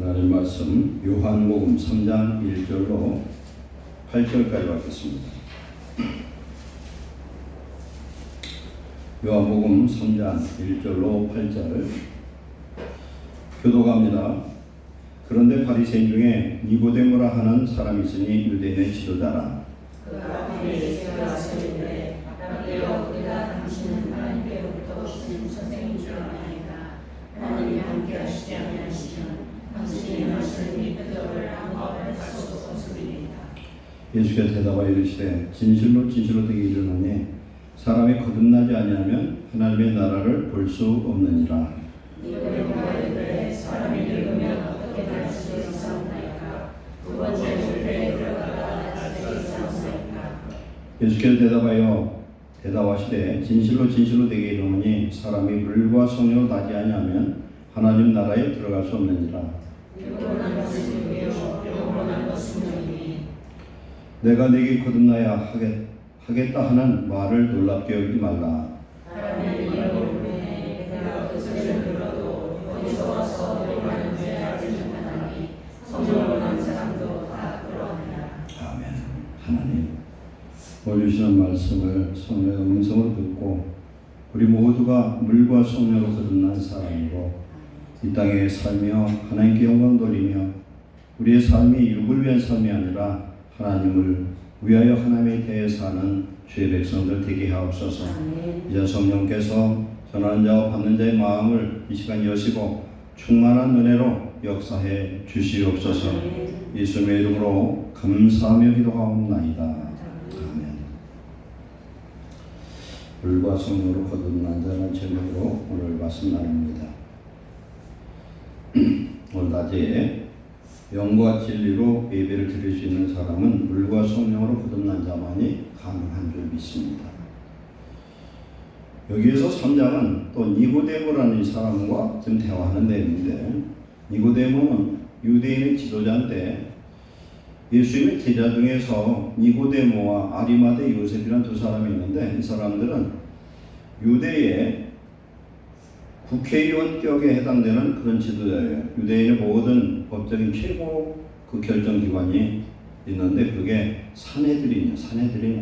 하나님 말씀 요한복음 3장 1절로 8절까지 받겠습니다. 요한복음 3장 1절로 8절 교도갑니다. 그런데 바리새인 중에 니고데모라 하는 사람이 있으니 유대인의 지도자라. 그 앞에 예수가 하시는데 라비여 우리가 당신은 하나님께로부터 오신 선생인 줄 아나이다. 하나님이 함께 하시지 아니하시면 당신이 하시는 이 표적을 아무도 할 수 없으리이다. 예수께서 대답하여 이르시되 진실로 진실로 되게 이르노니 사람이 거듭나지 아니하면 하나님의 나라를 볼 수 없느니라. 니고데모가 이르되 사람이 늙으면 어떻게 날 수 있사옵나이까? 두 번째 물에 들어가다 날 수 있사옵나이까? 예수께서 대답하시되 진실로 진실로 되게 이르노니 사람이 물과 성령으로 나지 아니하면 하나님 나라에 들어갈 수 없느니라. 육으로 난 것은 육이요 영으로 난 것은 영이니 내가 네게 거듭나야 하겠다 하는 말을 놀랍게 여기지 말라. 사람이 이르노니 내가 그 소리를 들어도 어디서 와서 너희는 왜 알지 못하나니 성령으로 난 사람도 다 그러하니라. 아멘. 하나님 올려주시는 말씀을 성령의 음성으로 듣고 우리 모두가 물과 성령으로 거듭난 사람이고 이 땅에 살며 하나님께 영광 돌리며 우리의 삶이 육을 위한 삶이 아니라 하나님을 위하여 하나님에 대해 사는 주의 백성들 되게 하옵소서. 이제 성령께서 전하는 자와 받는 자의 마음을 이 시간 여시고 충만한 은혜로 역사해 주시옵소서. 예수님의 이름으로 감사하며 기도하옵나이다. 아멘. 물과 성령으로 거듭난 자라는 제목으로 오늘 말씀 나눕니다. 오늘 낮에 영과 진리로 예배를 드릴 수 있는 사람은 물과 성령으로 거듭난 자만이 가능한 줄 믿습니다. 여기에서 3장은 또 니고데모라는 사람과 지금 대화하는 내용인데, 니고데모는 유대인의 지도자인데 예수님의 제자 중에서 니고데모와 아리마대 요셉이라는 두 사람이 있는데 이 사람들은 유대의 국회의원격에 해당되는 그런 지도자예요. 유대인의 모든 법적인 최고 그 결정기관이 있는데 그게 산헤드린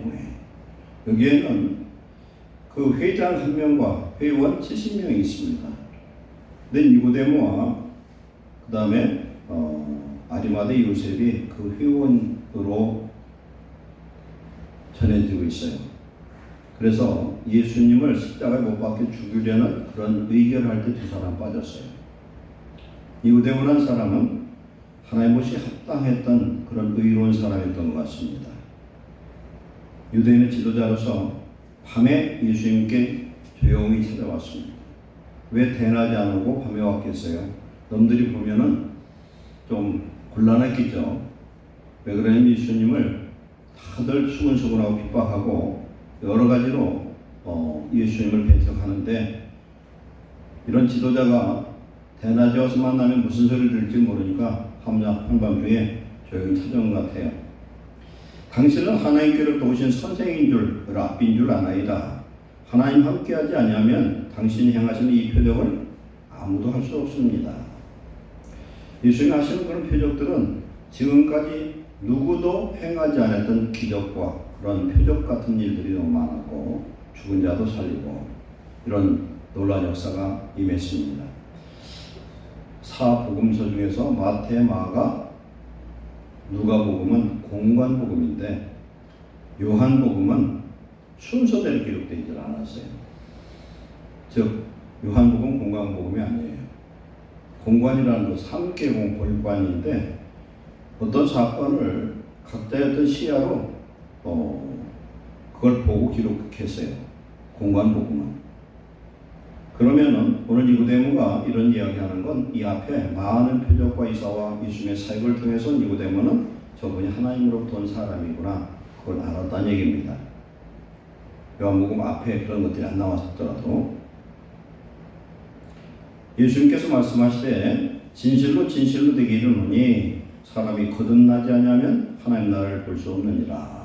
공회. 여기에는 그 회장 한 명과 회의원 70명이 있습니다. 근데 니고데모와 그 다음에 아리마대 요셉이 그 회원으로 전해지고 있어요. 그래서 예수님을 십자가에 못 박혀 죽이려는 그런 의결할 때 두 사람 빠졌어요. 니고데모라는 사람은 하나님 못이 합당했던 그런 의로운 사람이었던 것 같습니다. 유대인의 지도자로서 밤에 예수님께 조용히 찾아왔습니다. 왜 대낮에 안 오고 밤에 왔겠어요? 놈들이 보면은 좀 곤란했겠죠. 왜 그러냐면 예수님을 다들 수근수근하고 핍박하고 여러 가지로 예수님을 배척하는데 이런 지도자가 대낮에 와서 만나면 무슨 소리를 들을지 모르니까 한밤중에 조용히 찾아온 것 같아요. 당신은 하나님께로부터 오신 선생인 줄 랍비인 줄 아나이다. 하나님 함께하지 아니하면 당신이 행하시는 이 표적을 아무도 할 수 없습니다. 예수님이 하시는 그런 표적들은 지금까지 누구도 행하지 않았던 기적과 그런 표적 같은 일들이 너무 많았고 죽은 자도 살리고 이런 놀라운 역사가 임했습니다. 사복음서 중에서 마태, 마가, 누가복음은 공관복음인데 요한복음은 순서대로 기록되지 않았어요. 즉 요한복음 공관복음이 아니에요. 공관이라는 것 3계공 볼관인데 어떤 사건을 각자의 어떤 시야로 그걸 보고 기록했어요. 공관복음은. 그러면은 오늘 니고데모가 이런 이야기하는 건 이 앞에 많은 표적과 이사와 예수님의 사역을 통해서 니고데모는 저분이 하나님으로부터 온 사람이구나 그걸 알았다는 얘기입니다. 요한복음 앞에 그런 것들이 안 나왔더라도 예수님께서 말씀하시되 진실로 진실로 되게 이르노니 사람이 거듭나지 아니하면 하나님 나라를 볼 수 없느니라.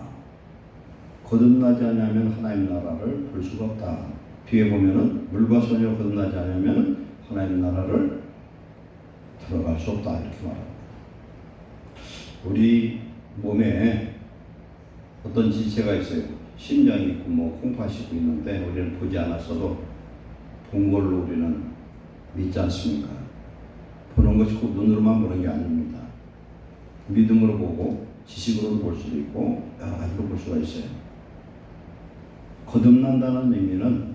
거듭나지 아니하면 하나님 나라를 볼 수가 없다. 뒤에 보면은 물과 성령으로 거듭나지 않으면 하나님 나라를 들어갈 수 없다 이렇게 말합니다. 우리 몸에 어떤 지체가 있어요. 심장이 있고 뭐 콩팥이 있고 있는데 우리는 보지 않았어도 본 걸로 우리는 믿지 않습니까? 보는 것이 꼭 눈으로만 보는 게 아닙니다. 믿음으로 보고 지식으로 볼 수도 있고 여러 가지로 볼 수가 있어요. 거듭난다는 의미는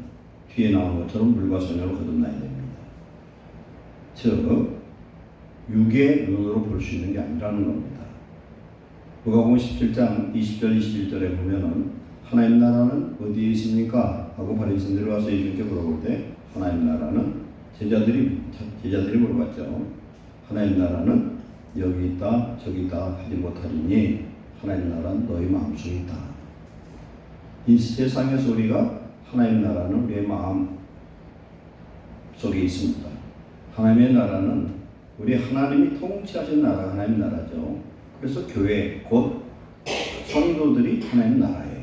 뒤에 나온 것처럼 물과 성령으로 거듭나야 됩니다. 즉 육의 눈으로 볼 수 있는 게 아니라는 겁니다. 누가복음 17장 20절 21절에 보면은 하나님 나라는 어디에 있습니까? 하고 바리새인들이 와서 예수님께 물어볼 때 하나님 나라는 제자들이 물어봤죠. 하나님 나라는 여기 있다 저기 있다 하지 못하리니 하나님 나라는 너희 마음속에 있다. 이 세상에서 우리가 하나님 나라는 우리의 마음 속에 있습니다. 하나님의 나라는 우리 하나님이 통치하신 나라가 하나님 나라죠. 그래서 교회 곧 성도들이 하나님 나라예요.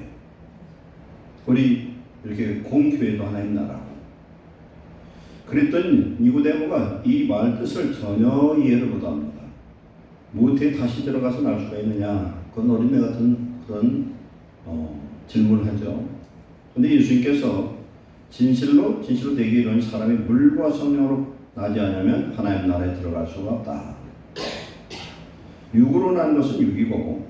우리 이렇게 공교회도 하나님 나라고. 그랬더니 니고데모가 이 말 뜻을 전혀 이해를 못합니다. 무엇에 다시 들어가서 날 수가 있느냐? 그건 어린애 같은 그런 질문을 하죠. 그런데 예수님께서 진실로 되게 이런 사람이 물과 성령으로 나지 않으면 하나님 나라에 들어갈 수가 없다. 육으로 난 것은 육이고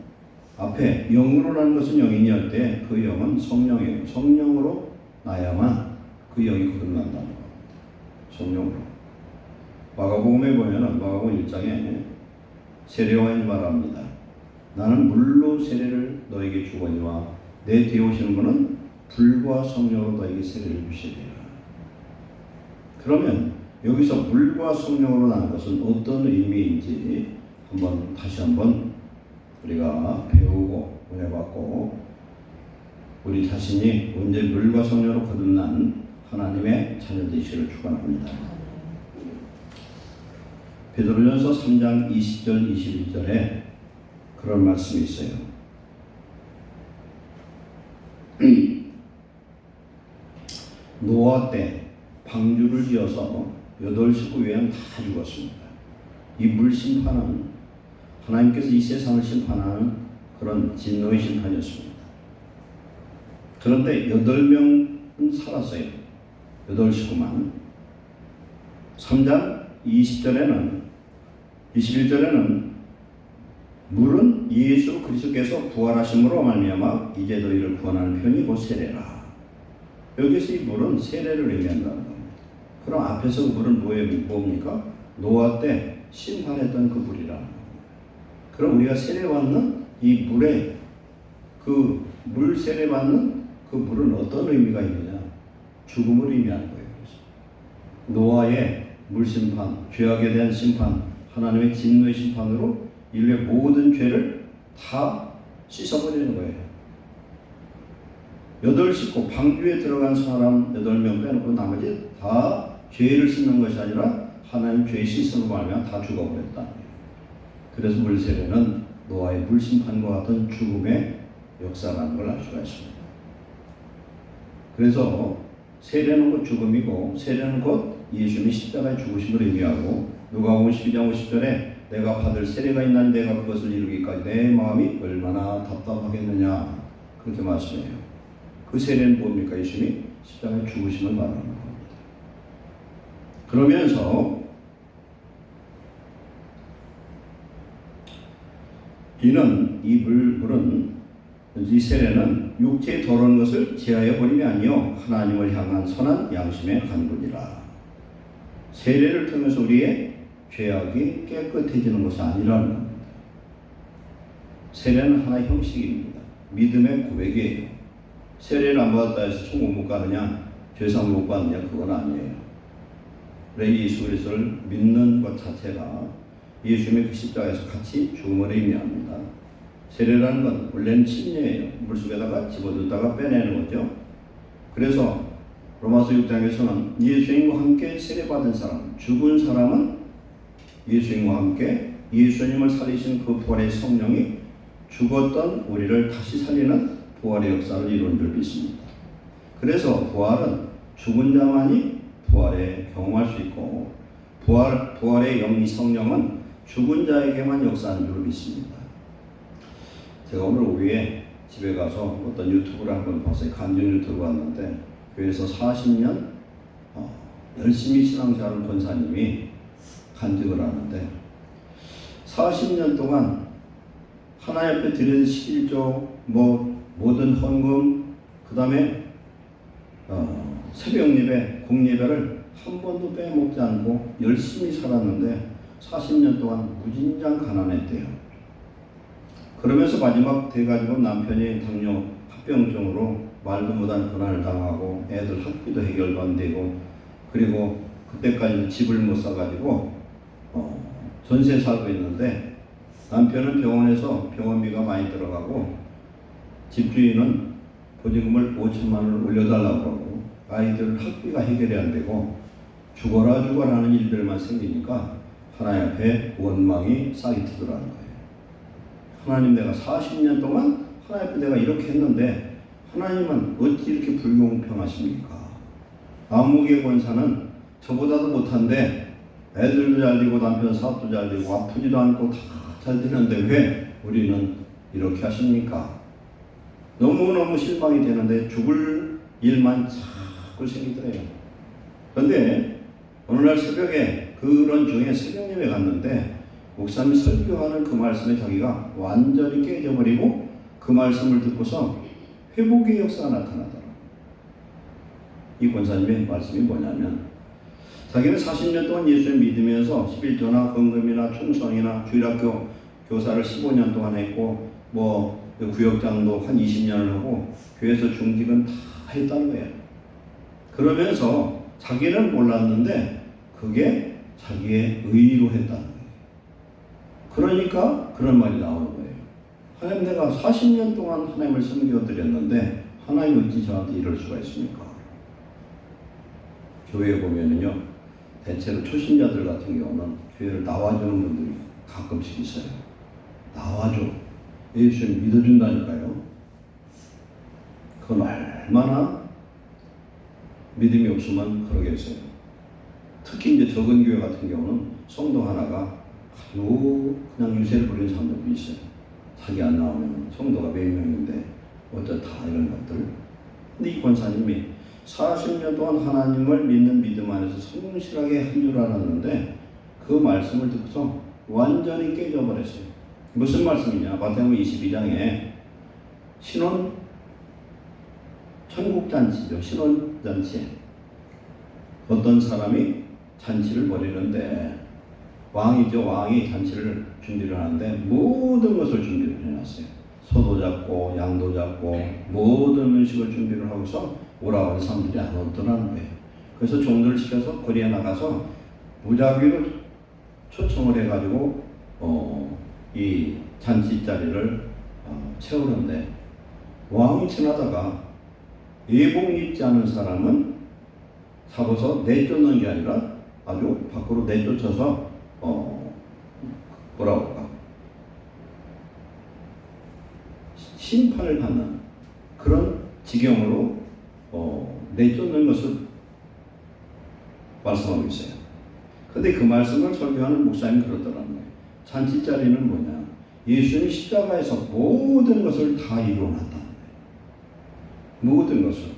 앞에 영으로 난 것은 영이니할 때 그 영은 성령이에요. 성령으로 나야만 그 영이 거듭난다는 겁니다. 성령으로. 마가복음에 보면은 마가복음 1장에 세례요한이 말합니다. 나는 물로 세례를 너에게 주거니와 내 뒤에 오시는 분은 불과 성령으로 너에게 세례를 주시리라. 그러면 여기서 물과 성령으로 나는 것은 어떤 의미인지 다시 한번 우리가 배우고 은혜받고 우리 자신이 언제 물과 성령으로 거듭난 하나님의 자녀 되시기를 축원합니다. 베드로전서 3장 20절 21절에 그런 말씀이 있어요. 노아 때 방주를 지어서 8식구 외에는 다 죽었습니다. 이 물 심판은 하나님께서 이 세상을 심판하는 그런 진노의 심판이었습니다. 그런데 8명은 살았어요. 8식구만. 3장 21절에는 물은 예수 그리스도께서 부활하심으로 말미암아 이제 너희를 구원하는 편이 곧 세례라. 여기서 이 물은 세례를 의미한다는 겁니다. 그럼 앞에서 그 물은 뭡니까? 노아 때 심판했던 그 물이라는 겁니다. 그럼 우리가 세례받는 이 물에 그 물 세례받는 그 물은 어떤 의미가 있느냐? 죽음을 의미하는 거예요. 노아의 물 심판, 죄악에 대한 심판, 하나님의 진노의 심판으로 인류의 모든 죄를 다 씻어버리는 거예요. 8식구 방주에 들어간 사람 8명 빼놓고 나머지 다 죄를 씻는 것이 아니라 하나님 죄 씻음으로 말하면 다 죽어버렸다. 그래서 물세례는 노아의 물심판과 같은 죽음의 역사라는 걸 알 수가 있습니다. 그래서 세례는 곧 죽음이고 세례는 곧 예수님이 십자가에 죽으심을 의미하고 누가복음 12장 50절에 내가 받을 세례가 있나니 내가 그것을 이루기까지 내 마음이 얼마나 답답하겠느냐 그렇게 말씀해요. 그 세례는 뭡니까? 예수님이 십자가에 죽으심을 말하는 겁니다. 그러면서 이 세례는 육체의 더러운 것을 제하여 버림이 아니요 하나님을 향한 선한 양심의 간구니라. 세례를 통해서 우리의 죄악이 깨끗해지는 것이 아니라는 겁니다. 세례는 하나의 형식입니다. 믿음의 고백이에요. 세례를 안 받았다 해서 천국 못 가느냐, 죄상 못 받느냐, 그건 아니에요. 우리 예수 그리스도를 믿는 것 자체가 예수님의 그 십자가에서 같이 죽음을 의미합니다. 세례라는 건 원래는 침례예요. 물속에다가 집어넣다가 빼내는 거죠. 그래서 로마서 6장에서는 예수님과 함께 세례받은 사람, 죽은 사람은 예수님과 함께 예수님을 살리신 그 부활의 성령이 죽었던 우리를 다시 살리는 부활의 역사를 이룬 줄 믿습니다. 그래서 부활은 죽은 자만이 부활에 경험할 수 있고 부활의 영이 성령은 죽은 자에게만 역사하는 줄 믿습니다. 제가 오늘 오후에 집에 가서 어떤 유튜브를 한번 봤어요. 간증 유튜브 봤는데 교회에서 40년 열심히 신앙생활을 권사님이 간증을 하는데 40년 동안 하나님 앞에 드리는 11조 모든 헌금 그 다음에 새벽 예배, 공예배를 한 번도 빼먹지 않고 열심히 살았는데 40년 동안 무진장 가난했대요. 그러면서 마지막 돼가지고 남편이 당뇨 합병증으로 말도 못한 고난을 당하고 애들 학비도 해결도 안 되고 그리고 그때까지 집을 못 사가지고 전세 살고 있는데 남편은 병원에서 병원비가 많이 들어가고 집주인은 보증금을 5천만 원을 올려달라고 하고 아이들 학비가 해결이 안 되고 죽어라 하는 일들만 생기니까 하나님 앞에 원망이 싹이 트더라는 거예요. 하나님, 내가 40년 동안 하나님 앞에 내가 이렇게 했는데 하나님은 어찌 이렇게 불공평하십니까? 암흑의 권사는 저보다도 못한데 애들도 잘 되고 남편 사업도 잘 되고 아프지도 않고 다 잘 되는데 왜 우리는 이렇게 하십니까? 너무너무 실망이 되는데 죽을 일만 자꾸 생기더래요. 그런데 어느 날 새벽에 그런 중에 새벽 예배 갔는데 목사님이 설교하는 그 말씀에 자기가 완전히 깨져버리고 그 말씀을 듣고서 회복의 역사가 나타나더라. 이 권사님의 말씀이 뭐냐면 자기는 40년 동안 예수를 믿으면서 11조나 헌금이나 충성이나 주일학교 교사를 15년 동안 했고 구역장도 한 20년을 하고 교회에서 중직은 다 했다는 거예요. 그러면서 자기는 몰랐는데 그게 자기의 의로 했다는 거예요. 그러니까 그런 말이 나오는 거예요. 하나님, 내가 40년 동안 하나님을 섬겨드렸는데 하나님 어찌 저한테 이럴 수가 있습니까? 교회에 보면은요, 대체로 초신자들 같은 경우는 교회를 나와주는 분들이 가끔씩 있어요. 나와줘. 예수를 믿어준다니까요. 그건 얼마나 믿음이 없으면 그러겠어요. 특히 이제 적은 교회 같은 경우는 성도 하나가 아주 그냥 유세를 부리는 사람들도 있어요. 자기 안 나오면 성도가 몇 명인데 어쩌다 이런 것들. 근데 이 권사님이 40년 동안 하나님을 믿는 믿음 안에서 성실하게 한 줄 알았는데 그 말씀을 듣고서 완전히 깨져버렸어요. 무슨 말씀이냐? 마태복음 22장에 신혼 천국잔치죠. 신혼잔치에 어떤 사람이 잔치를 벌이는데 왕이죠. 왕이 잔치를 준비를 하는데 모든 것을 준비를 해놨어요. 소도 잡고 양도 잡고 모든 음식을 준비를 하고서 오라고 하는 사람들이 안 오더라는 거예요. 그래서 종들을 시켜서 거리에 나가서 무작위로 초청을 해가지고 이 잔치 자리를 채우는데 왕이 지나다가 예복 입지 않은 사람은 잡아서 내쫓는 게 아니라 아주 밖으로 내쫓아서 뭐라고 할까, 심판을 받는 그런 지경으로 내쫓는 것을 말씀하고 있어요. 근데 그 말씀을 설교하는 목사님이 그러더라는 거예요. 잔치 자리는 뭐냐? 예수님이 십자가에서 모든 것을 다 이루어놨다는 거예요. 모든 것을.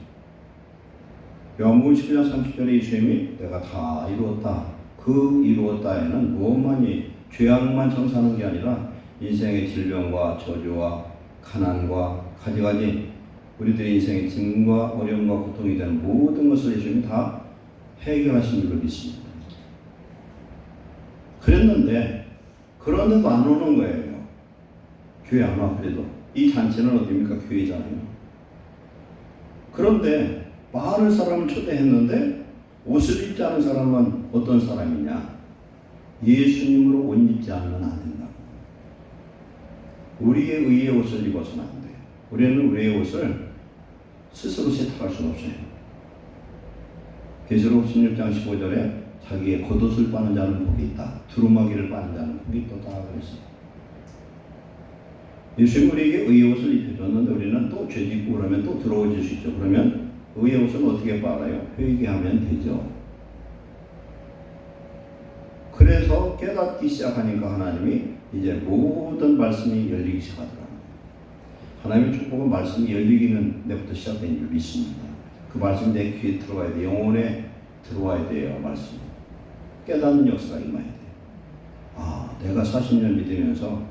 요한복음 19장 30절에 예수님이 내가 다 이루었다. 그 이루었다에는 무엇만이 죄악만 청산하는 게 아니라 인생의 질병과 저주와 가난과 가지가지 우리들의 인생의 짐과 어려움과 고통이 되는 모든 것을 예수님이 다 해결하신 줄로 믿습니다. 그랬는데 그런데도 안 오는 거예요. 교회 안 와. 그래도 이 잔치는 어디입니까? 교회잖아요. 그런데 많은 사람을 초대했는데 옷을 입지 않은 사람은 어떤 사람이냐? 예수님으로 옷 입지 않으면 안 된다고. 우리의 의의 옷을 입어서는 안 돼요. 우리는 우리의 옷을 스스로 세탁할 수는 없어요. 계시록 16장 15절에 자기의 겉옷을 빠는 자는 복이 있다. 두루마기를 빠는 자는 복이 있다. 그랬어요. 예수님 우리에게 의의 옷을 입혀줬는데 우리는 또 죄짓고 그러면 또 더러워질 수 있죠. 그러면 의의 옷은 어떻게 빨아요? 회개하면 되죠. 깨닫기 시작하니까 하나님이 이제 모든 말씀이 열리기 시작하더라고요. 하나님의 축복은 말씀이 열리기는 내부터 시작된 줄 믿습니다. 그 말씀이 내 귀에 들어와야 돼. 영혼에 들어와야 돼요. 말씀이. 깨닫는 역사가 임해야 돼요. 아, 내가 40년 믿으면서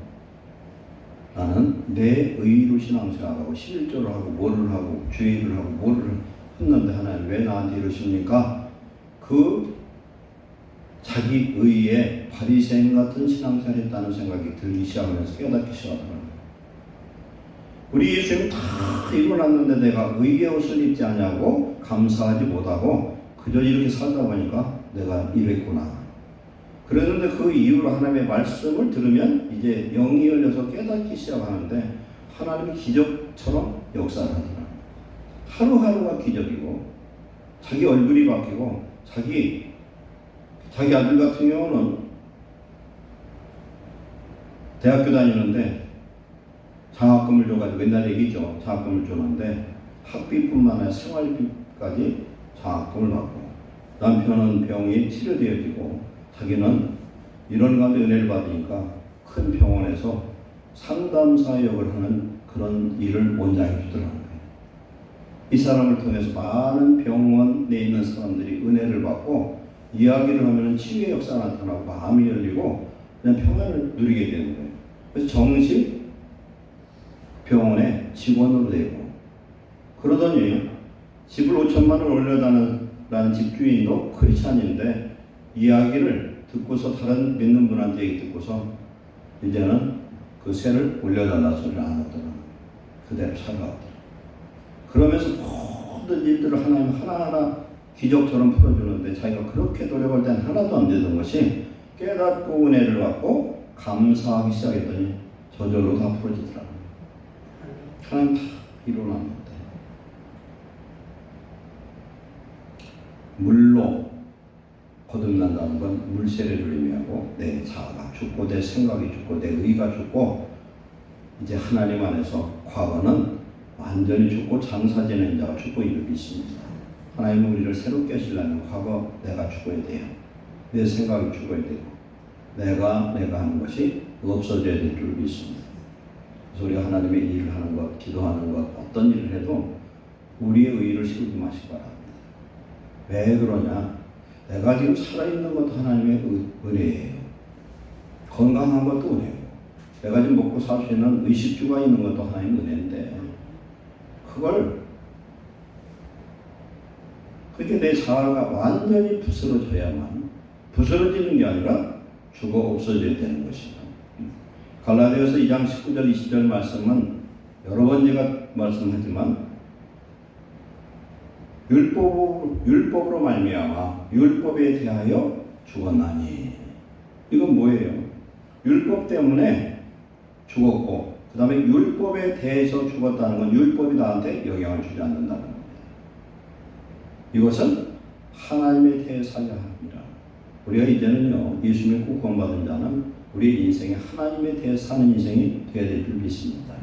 나는 내 의로 신앙생활하고 11조를 하고 뭐를 하고 주의를 하고 뭐를 했는데 하나님 왜 나한테 이러십니까? 그 자기 의에 바리새인 같은 신앙생활을 했다는 생각이 들기 시작하면서 깨닫기 시작하더라고요. 우리 예수님이 다 이루어놨는데 내가 의의 옷을 입지 않냐고 감사하지 못하고 그저 이렇게 살다 보니까 내가 이랬구나. 그랬는데 그 이후로 하나님의 말씀을 들으면 이제 영이 열려서 깨닫기 시작하는데 하나님이 기적처럼 역사를 하더라고요. 하루하루가 기적이고 자기 얼굴이 바뀌고 자기 아들 같은 경우는 대학교 다니는데 장학금을 줘가지고 옛날 얘기죠. 장학금을 줬는데 학비뿐만 아니라 생활비까지 장학금을 받고 남편은 병이 치료되어지고 자기는 이런 가운데 은혜를 받으니까 큰 병원에서 상담사 역을 하는 그런 일을 원장해 주더라고요. 이 사람을 통해서 많은 병원에 있는 사람들이 은혜를 받고 이야기를 하면 치유의 역사가 나타나고 마음이 열리고 그냥 평안을 누리게 되는 거예요. 그래서 정식 병원에 직원으로 되고 그러더니 집을 5천만 원 올려달라는 집주인도 크리스찬인데 이야기를 듣고서 다른 믿는 분한테 얘기 듣고서 이제는 그 세를 올려달라 소리를 안 하더라고요. 그대로 살아가더라고요. 그러면서 모든 일들을 하나님 하나하나 기적처럼 풀어주는데 자기가 그렇게 노력할 때는 하나도 안 되던 것이 깨닫고 은혜를 받고 감사하기 시작했더니 저절로 다 풀어지더라고요. 하나님 다 이루어놨는데 물로 거듭난다는 건 물세례를 의미하고 내 자아가 죽고 내 생각이 죽고 내 의가 죽고 이제 하나님 안에서 과거는 완전히 죽고 장사 지낸 자가 죽고 있는 믿습니다. 하나님은 우리를 새롭게 하시려면 과거 내가 죽어야 돼요. 내 생각이 죽어야 되고 내가 하는 것이 없어져야 될 줄 믿습니다. 그래서 우리가 하나님의 일을 하는 것, 기도하는 것, 어떤 일을 해도 우리의 의를 세우지 마시기 바랍니다. 왜 그러냐? 내가 지금 살아있는 것도 하나님의 은혜예요. 건강한 것도 은혜예요. 내가 지금 먹고 살 수 있는 의식주가 있는 것도 하나님의 은혜인데 그게 내 자아가 완전히 부스러져야만 부스러지는 게 아니라 죽어 없어져야 되는 것이다. 갈라디아서 2장 19절 20절 말씀은 여러 번 제가 말씀하지만 율법으로 말미암아 율법에 대하여 죽었나니 이건 뭐예요? 율법 때문에 죽었고 그 다음에 율법에 대해서 죽었다는 건 율법이 나한테 영향을 주지 않는다는 겁니다. 이것은 하나님에 대해 살아야 합니다. 우리가 이제는요 예수님을 꼭 구원받은 자는 우리의 인생에 하나님에 대해 사는 인생이 되어야 될 줄 믿습니다.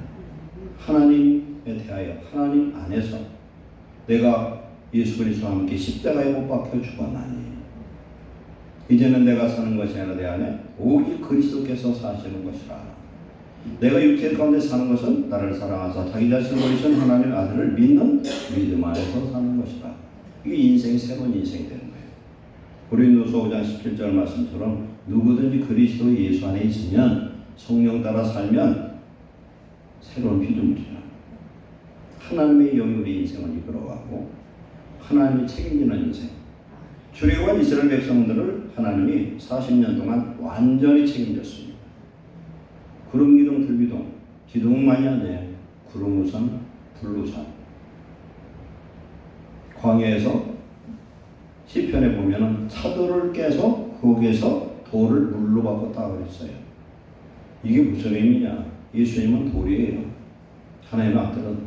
하나님에 대하여 하나님 안에서 내가 예수 그리스도와 함께 십자가에 못 박혀 죽었나니 이제는 내가 사는 것이 아니라 내 안에 오직 그리스도께서 사시는 것이라. 내가 육체 가운데 사는 것은 나를 사랑하사 자기 자신을 버리신 하나님의 아들을 믿는 믿음 안에서 사는 것이라. 이게 인생이 새로운 인생이 되는 거예요. 고린도서 5장 17절 말씀처럼 누구든지 그리스도 예수 안에 있으면 성령 따라 살면 새로운 피조물이라. 하나님의 영이 우리 인생을 이끌어가고 하나님이 책임지는 인생. 출애굽한 이스라엘 백성들을 하나님이 40년 동안 완전히 책임졌습니다. 구름 기둥 불기둥 기둥만이 아니에요. 구름 우산 불우산. 광야에서 시편에 보면은 차돌을 깨서 거기에서 돌을 물로 바꿨다 그랬어요. 이게 무슨 의미냐? 예수님은 돌이에요. 하나님의 아들은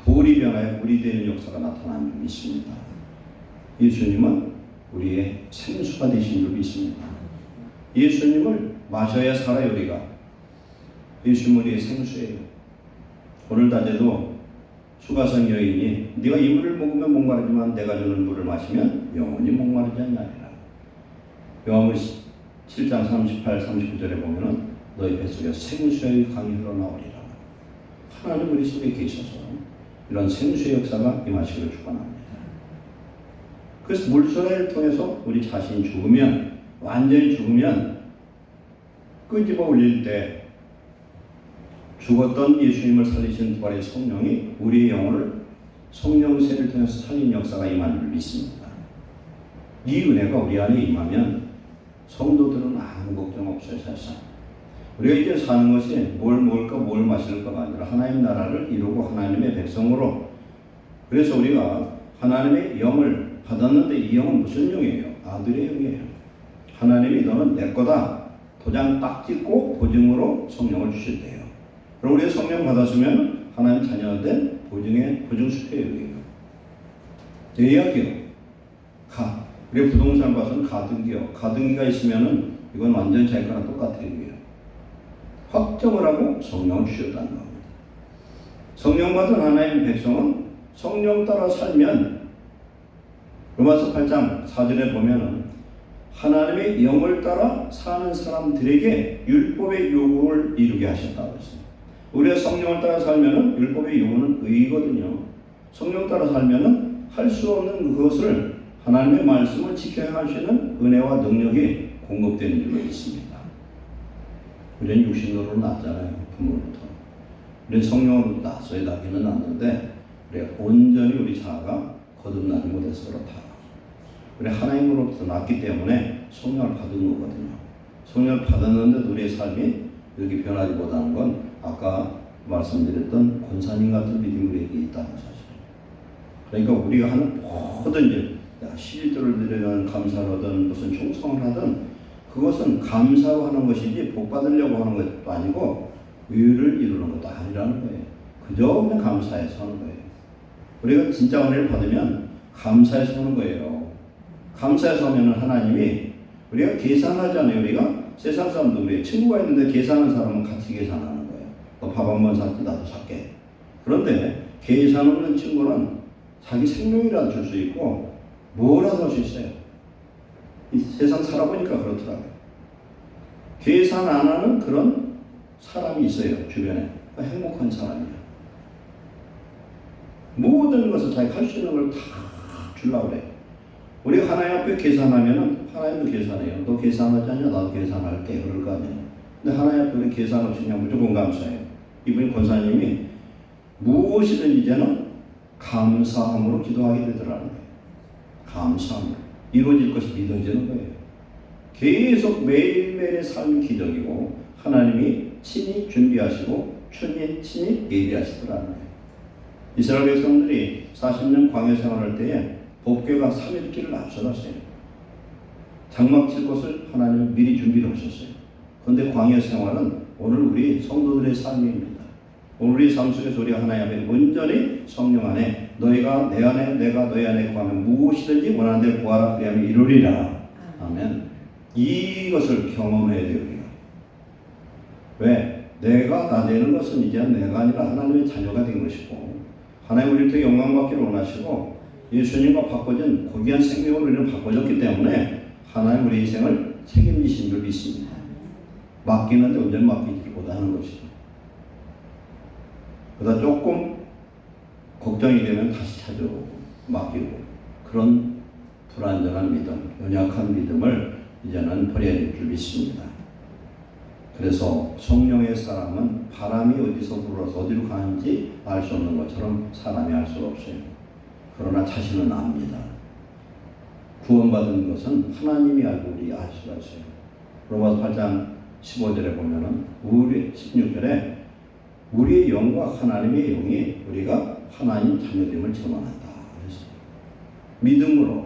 돌이 변하여 물이 되는 역사가 나타나는 줄 믿습니다. 예수님은 우리의 생수가 되신 줄 믿습니다. 예수님을 마셔야 살아요 우리가. 예수님은 우리의 생수예요. 오늘 낮에도 수가성 여인이 네가 이 물을 먹으면 목마르지만 내가 주는 물을 마시면 영원히 목마르지 않느니라. 요한복음 7장 38, 39절에 보면은 너희 뱃속에 생수의 강이 흘러나오리라. 하나님 우리 속에 계셔서 이런 생수의 역사가 임하시기를 축원합니다. 그래서 물순환을 통해서 우리 자신이 죽으면, 완전히 죽으면 끄집어 올릴 때 죽었던 예수님을 살리신 부활의 성령이 우리의 영혼을 성령세를 통해서 살린 역사가 임하는 줄 믿습니다. 이 은혜가 우리 안에 임하면 성도들은 아무 걱정 없어요. 사실상 우리가 이제 사는 것이 뭘 먹을까 뭘 마실까가 아니라 하나님 나라를 이루고 하나님의 백성으로, 그래서 우리가 하나님의 영을 받았는데 이 영은 무슨 영이에요? 아들의 영이에요. 하나님이 너는 내 거다 도장 딱 찍고 보증으로 성령을 주실 때요. 그럼 우리가 성령 받았으면 하나님 자녀된 보증수표의 영이에요. 예약이요. 우리 부동산 봐서는 가등기요. 가등기가 있으면은 이건 완전 자기 거랑 똑같아요. 확정을 하고 성령을 주셨다는 겁니다. 성령 받은 하나님 백성은 성령 따라 살면, 로마서 8장 4절에 보면은 하나님의 영을 따라 사는 사람들에게 율법의 요구를 이루게 하셨다고 했어요. 우리가 성령을 따라 살면은 율법의 요구는 의거든요. 성령 따라 살면은 할 수 없는 그것을 하나님의 말씀을 지켜야 할 수 있는 은혜와 능력이 공급되는 줄로 있습니다. 우리는 육신으로 낳잖아요. 부모로부터. 우리는 성령으로 낳았어요. 낳기는 낳는데 우리가 온전히 우리 자아가 거듭나지 못해서 그렇다. 우리 하나님으로부터 낳기 때문에 성령을 받은 거거든요. 성령을 받았는데 우리의 삶이 이렇게 변하지 못하는 건 아까 말씀드렸던 권사님 같은 믿음이 우리에게 있다는 사실이에요. 그러니까 우리가 하는 모든 일, 11조를 드리는 감사를 무슨 충성을 하든 그것은 감사로 하는 것이지 복 받으려고 하는 것도 아니고 의를 이루는 것도 아니라는 거예요. 그저 그냥 감사해서 하는 거예요. 우리가 진짜 은혜를 받으면 감사해서 하는 거예요. 감사해서 하면 하나님이, 우리가 계산하잖아요. 우리가 세상 사람도 우리 친구가 있는데 계산하는 사람은 같이 계산하는 거예요. 너 밥 한 번 샀지 나도 살게. 그런데 계산 없는 친구는 자기 생명이라도 줄 수 있고 뭐라도 할 수 있어요. 이 세상 살아보니까 그렇더라고요. 계산 안 하는 그런 사람이 있어요. 주변에. 행복한 사람이야. 모든 것을 자기가 할 수 있는 걸 다 주려고 그래. 우리가 하나님 앞에 계산하면은 하나님도 계산해요. 너 계산하지 않냐? 나도 계산할게. 그럴 거 아니에요. 근데 하나님 앞에 우리 계산 없이 그냥 무조건 감사해요. 이분이 권사님이 무엇이든 이제는 감사함으로 기도하게 되더라는 거예요. 감사함으로. 이루어질 것이 믿어지는 거예요. 계속 매일매일의 삶이 기적이고 하나님이 친히 준비하시고 친히 예비하시더라는 거예요. 이스라엘 백성들이 40년 광야 생활할 때에 법궤가 3일길을 앞서갔어요. 장막 칠 것을 하나님이 미리 준비를 하셨어요. 그런데 광야 생활은 오늘 우리 성도들의 삶입니다. 오늘 우리 삶 속에서 우리가 하나님 앞에 온전히 성령 안에 너희가 내 안에 내가 너희 안에 구하면 무엇이든지 원하는 대로 구하라 그리하면 이루리라. 아멘. 이것을 경험해야 돼요. 우리가. 왜? 내가 나 되는 것은 이제 내가 아니라 하나님의 자녀가 된 것이고 하나님 우리를 통해 영광받기를 원하시고 예수님과 바꿔진 고귀한 생명으로 우리는 바꿔졌기 때문에 하나님 우리 인생을 책임지신 줄 믿습니다. 맡기는데 온전히 맡기기보다 하는 것이죠. 그러다 조금 걱정이 되면 다시 찾아오고 맡기고 그런 불안전한 믿음, 연약한 믿음을 이제는 버려야 될 줄 믿습니다. 그래서 성령의 사람은 바람이 어디서 불어서 어디로 가는지 알 수 없는 것처럼 사람이 알 수 없어요. 그러나 자신은 압니다. 구원받은 것은 하나님이 알고 우리 알 수가 있어요. 로마서 8장 15절에 보면은 16절에 우리의 영과 하나님의 영이 우리가 하나님 자녀됨을 증언한다. 그래서 믿음으로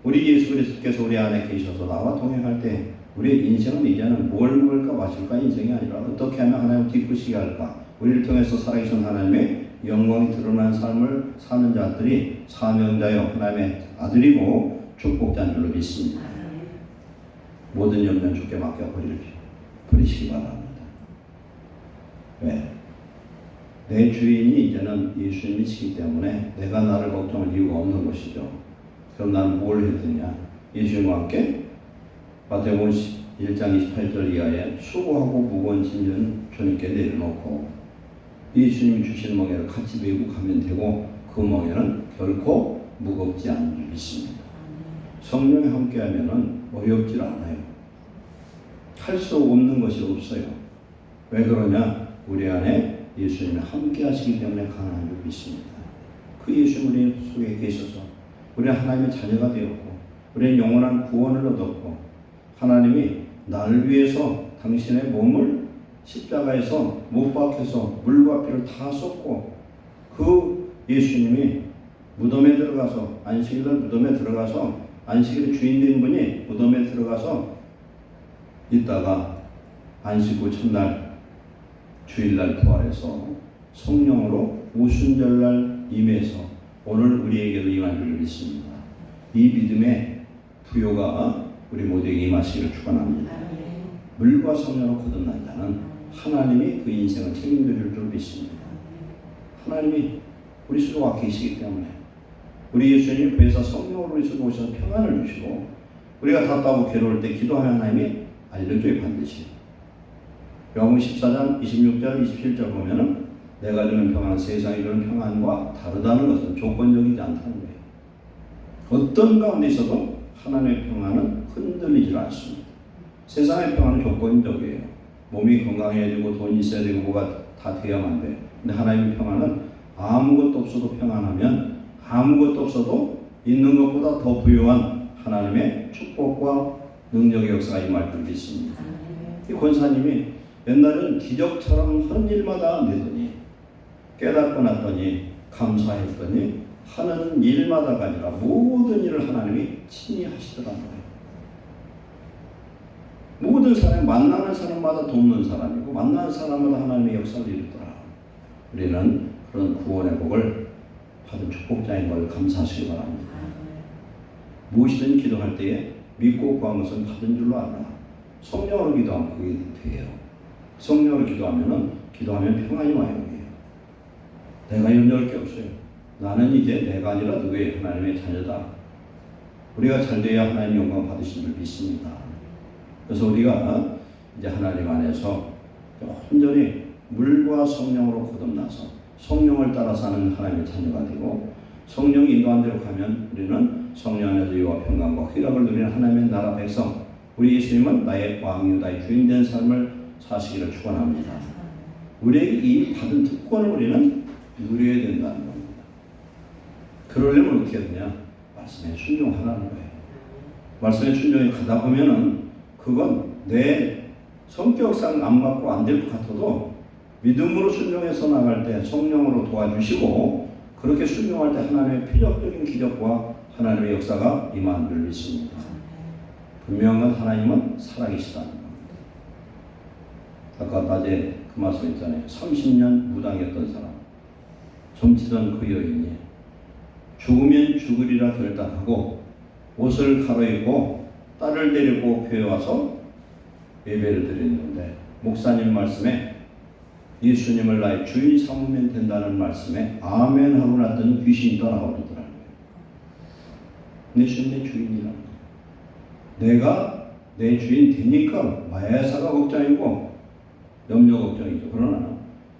우리 예수 그리스도께서 우리 안에 계셔서 나와 동행할 때 우리의 인생은 이제는 뭘 먹을까 마실까 인생이 아니라 어떻게 하면 하나님을 기쁘시게 할까, 우리를 통해서 살아계신 하나님의 영광이 드러나는 삶을 사는 자들이 사명자여 하나님의 아들이고 축복자인 줄로 믿습니다. 모든 염려는 주께 맡겨 버리시기 바랍니다. 왜? 내 주인이 이제는 예수님이시기 때문에 내가 나를 걱정할 이유가 없는 것이죠. 그럼 나는 뭘 해야 되냐? 예수님과 함께 마태복음 1장 28절 이하에 수고하고 무거운 짐은 주님께 내려놓고 이 주님이 주신 멍에를 같이 메고 가면 되고 그 멍에는 결코 무겁지 않은 줄 믿습니다. 성령이 함께하면은 어렵질 않아요. 할 수 없는 것이 없어요. 왜 그러냐? 우리 안에 예수님이 함께하시기 때문에 가능한 줄 믿습니다. 그 예수님 우리 속에 계셔서 우리는 하나님의 자녀가 되었고 우리는 영원한 구원을 얻었고 하나님이 나를 위해서 당신의 몸을 십자가에서 못 박혀서 물과 피를 다 쏟고 그 예수님이 무덤에 들어가서 안식일날 무덤에 들어가서 안식일의 주인 된 분이 무덤에 들어가서 있다가 안식 후 첫날 주일날 부활해서 성령으로 오순절날 임해서 오늘 우리에게도 임한 줄 믿습니다. 이 믿음의 부요가 우리 모두에게 임하시기를 축원합니다. 물과 성령으로 거듭난 자는 하나님이 그 인생을 책임져 줄 믿습니다. 하나님이 우리 속에 와 계시기 때문에 우리 예수님이 배에서 성령으로 우리 속에 오셔서 평안을 주시고 우리가 답답하고 괴로울 때 기도하면 하나님이 알려줘요. 반드시. 요한복음 14장 26절 27절 보면은 내가 주는 평안은 세상이 주는 평안과 다르다는 것은 조건적이지 않다는 거예요. 어떤 가운데 있어도 하나님의 평안은 흔들리지 않습니다. 세상의 평안은 조건적이에요. 몸이 건강해야 되고 돈이 있어야 되고 뭐가 다 돼야만 돼. 근데 하나님의 평안은 아무것도 없어도 평안하면 아무것도 없어도 있는 것보다 더 부유한 하나님의 축복과 능력의 역사가 임할 줄 믿습니다. 이 권사님이 옛날에는 기적처럼 하는 일마다 내더니 깨닫고 났더니 감사했더니 하는 일마다가 아니라 모든 일을 하나님이 친히 하시더라고요. 모든 사람, 만나는 사람마다 돕는 사람이고 만나는 사람마다 하나님의 역사를 이루더라. 우리는 그런 구원의 복을 받은 축복자인 걸 감사하시기 바랍니다. 무엇이든 기도할 때에 믿고 구한 것은 받은 줄로 알아. 성령으로 기도하면 그게 돼요. 성령으로 기도하면 평안이 와요. 내가 염려할 게 없어요. 나는 이제 내가 아니라 누구의 하나님의 자녀다. 우리가 잘 돼야 하나님 영광 받으신 줄 믿습니다. 그래서 우리가 이제 하나님 안에서 온전히 물과 성령으로 거듭나서 성령을 따라 사는 하나님의 자녀가 되고 성령이 인도한 대로 가면 우리는 성령 안에서 유와 평강과 희락을 누리는 하나님의 나라 백성, 우리 예수님은 나의 왕이요 나의 주인 된 삶을 사시기를 축원합니다. 우리에게 이미 받은 특권을 우리는 누려야 된다는 겁니다. 그러려면 어떻게 되냐? 말씀에 순종하라는 거예요. 말씀에 순종이 가다 보면은 그건 내 성격상 안 맞고 안 될 것 같아도 믿음으로 순종해서 나갈 때 성령으로 도와주시고 그렇게 순종할 때 하나님의 필요적인 기적과 하나님의 역사가 임한 줄 믿습니다. 분명한 하나님은 살아계시다는 겁니다. 아까 낮에 그 말씀 있잖아요. 30년 무당이었던 사람, 점치던 그 여인이 죽으면 죽으리라 결단하고 옷을 갈아입고 딸을 데리고 교회에 와서 예배를 드렸는데 목사님 말씀에 예수님을 나의 주인 삼으면 된다는 말씀에 아멘 하고 났더니 귀신이 떠나가더라고요. 내 주인 내 주인이라는 내가 내 주인 되니까 마야사가 걱정이고 염려 걱정이죠. 그러나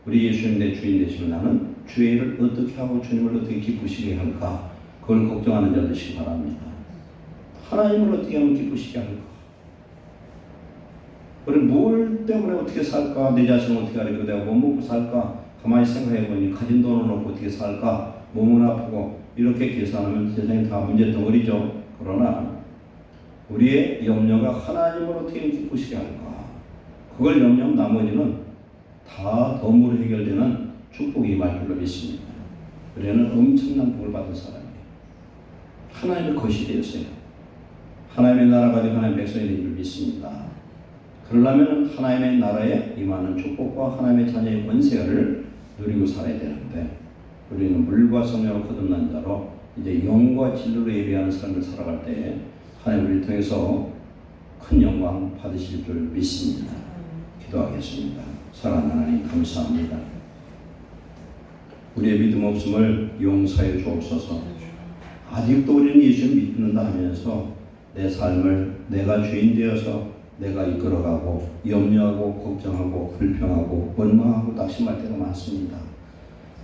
우리 예수님 내 주인 되시면 나는 주의 일을 어떻게 하고 주님을 어떻게 기쁘시게 할까? 그걸 걱정하는 자 되시기 바랍니다. 하나님을 어떻게 하면 기쁘시게 할까? 우리 뭘 때문에 어떻게 살까? 내 자신을 어떻게 하려고 내가 못 먹고 살까? 가만히 생각해보니 가진 돈은 없고 어떻게 살까? 몸은 아프고 이렇게 계산하면 세상에 다 문제 덩어리죠. 그러나 우리의 염려가 하나님을 어떻게 기쁘시게 할까? 그걸 염려하면 나머지는 다 덤으로 해결되는 축복이 임할 줄로 믿습니다. 우리는 엄청난 복을 받은 사람이에요. 하나님의 것이 되었어요. 하나님의 나라 가지고 하나님의 백성이 된 줄 믿습니다. 그러려면 하나님의 나라에 임하는 축복과 하나님의 자녀의 권세를 누리고 살아야 되는데 우리는 물과 성령으로 거듭난 자로 이제 영과 진리로 예배하는 삶을 살아갈 때 하나님 우리를 통해서 큰 영광 받으실 줄 믿습니다. 기도하겠습니다. 사랑하는 하나님 감사합니다. 우리의 믿음 없음을 용서해 주옵소서. 아직도 우리는 예수를 믿는다 하면서 내 삶을 내가 주인 되어서 내가 이끌어가고 염려하고 걱정하고 불평하고 원망하고 낙심할 때가 많습니다.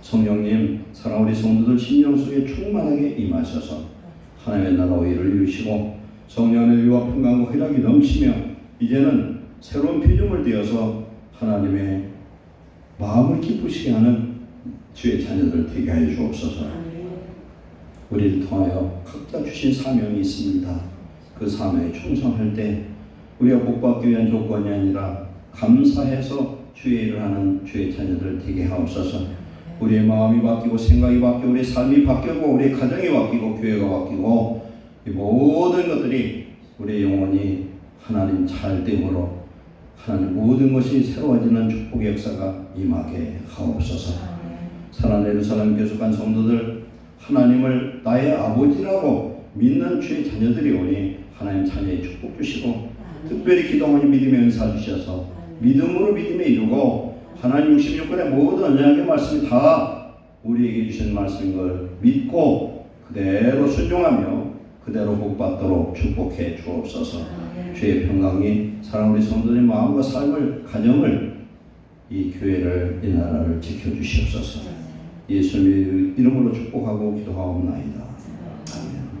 성령님, 사랑 우리 성도들 심령 속에 충만하게 임하셔서 하나님의 나라 의를 이루시고 성령의 의와 평강과 희락이 넘치며 이제는 새로운 피조물 되어서 하나님의 마음을 기쁘시게 하는 주의 자녀들 되게 하여 주옵소서. 우리를 통하여 각자 주신 사명이 있습니다. 그 사명에 충성할 때 우리가 복받기 위한 조건이 아니라 감사해서 주의 일을 하는 주의 자녀들 되게 하옵소서. 우리의 마음이 바뀌고 생각이 바뀌고 우리의 삶이 바뀌고 우리의 가정이 바뀌고 교회가 바뀌고 이 모든 것들이 우리의 영혼이 하나님 잘됨으로 하나님 모든 것이 새로워지는 축복의 역사가 임하게 하옵소서. 사랑하는 예루살렘 교속한 성도들, 하나님을 나의 아버지라고 믿는 주의 자녀들이 오니 하나님 자녀의 축복 주시고 특별히 기도하니 믿음의 은사 주셔서 믿음으로 믿음에 이루고 하나님 66권의 모든 언약의 말씀이 다 우리에게 주신 말씀인 걸 믿고 그대로 순종하며 그대로 복받도록 축복해 주옵소서. 주의 평강이 사랑 우리 성도들의 마음과 삶을 가정을 이 교회를 이 나라를 지켜주시옵소서. 예수님의 이름으로 축복하고 기도하옵나이다.